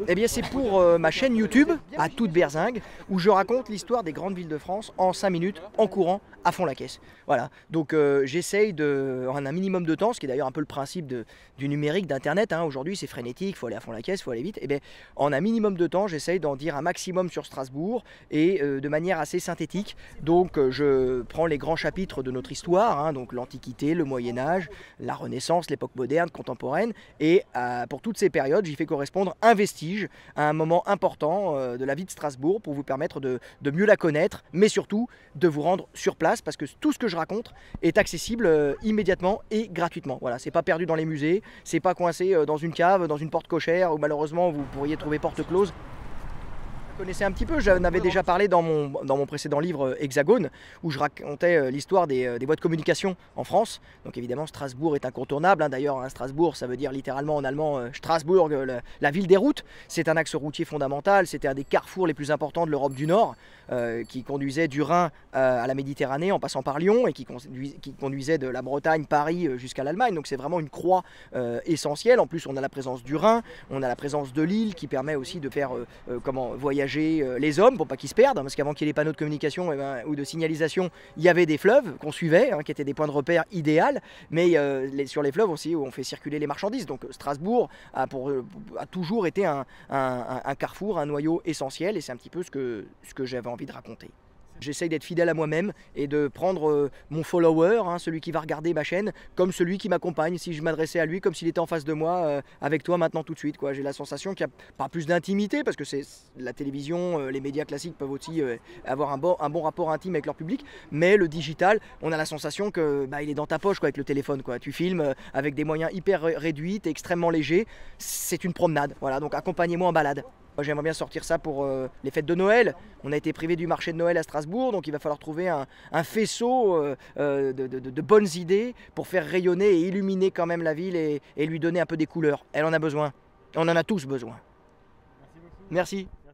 Eh bien c'est pour ma chaîne YouTube, à toute berzingue, où je raconte l'histoire des grandes villes de France en 5 minutes, en courant, à fond la caisse. Voilà, donc j'essaye en un minimum de temps, ce qui est d'ailleurs un peu le principe du numérique, d'Internet, hein. Aujourd'hui c'est frénétique, il faut aller à fond la caisse, il faut aller vite. Et bien en un minimum de temps, j'essaye d'en dire un maximum sur Strasbourg, et de manière assez synthétique. Donc je prends les grands chapitres de notre histoire, hein, donc l'Antiquité, le Moyen-Âge, la Renaissance, l'époque moderne, contemporaine, et pour toutes ces périodes, j'y fais correspondre un vestige à un moment important de la vie de Strasbourg pour vous permettre de mieux la connaître, mais surtout de vous rendre sur place parce que tout ce que je raconte est accessible immédiatement et gratuitement. Voilà, c'est pas perdu dans les musées, c'est pas coincé dans une cave, dans une porte cochère où malheureusement vous pourriez trouver porte close. Je connaissais un petit peu, j'en avais déjà parlé dans mon précédent livre Hexagone, où je racontais l'histoire des voies de communication en France. Donc évidemment Strasbourg est incontournable, hein. D'ailleurs hein, Strasbourg ça veut dire littéralement en allemand Strasbourg, la ville des routes. C'est un axe routier fondamental, c'était un des carrefours les plus importants de l'Europe du Nord, qui conduisait du Rhin à la Méditerranée en passant par Lyon, et qui conduisait de la Bretagne, Paris jusqu'à l'Allemagne. Donc c'est vraiment une croix essentielle. En plus on a la présence du Rhin, on a la présence de l'Ille qui permet aussi de faire voyager les hommes pour pas qu'ils se perdent, hein, parce qu'avant qu'il y ait les panneaux de communication ou de signalisation, il y avait des fleuves qu'on suivait, hein, qui étaient des points de repère idéal, mais sur les fleuves aussi où on fait circuler les marchandises. Donc Strasbourg a toujours été un carrefour, un noyau essentiel, et c'est un petit peu ce que j'avais envie de raconter. J'essaye d'être fidèle à moi-même et de prendre mon follower, hein, celui qui va regarder ma chaîne, comme celui qui m'accompagne. Si je m'adressais à lui comme s'il était en face de moi, avec toi maintenant tout de suite, quoi. J'ai la sensation qu'il n'y a pas plus d'intimité, parce que c'est la télévision, les médias classiques peuvent aussi avoir un bon rapport intime avec leur public, mais le digital, on a la sensation que il est dans ta poche, quoi, avec le téléphone, quoi. Tu filmes avec des moyens hyper réduits, t'es extrêmement léger, c'est une promenade. Voilà, donc accompagnez-moi en balade. J'aimerais bien sortir ça pour les fêtes de Noël. On a été privé du marché de Noël à Strasbourg, donc il va falloir trouver un faisceau de bonnes idées pour faire rayonner et illuminer quand même la ville et lui donner un peu des couleurs. Elle en a besoin. On en a tous besoin. Merci beaucoup. Merci.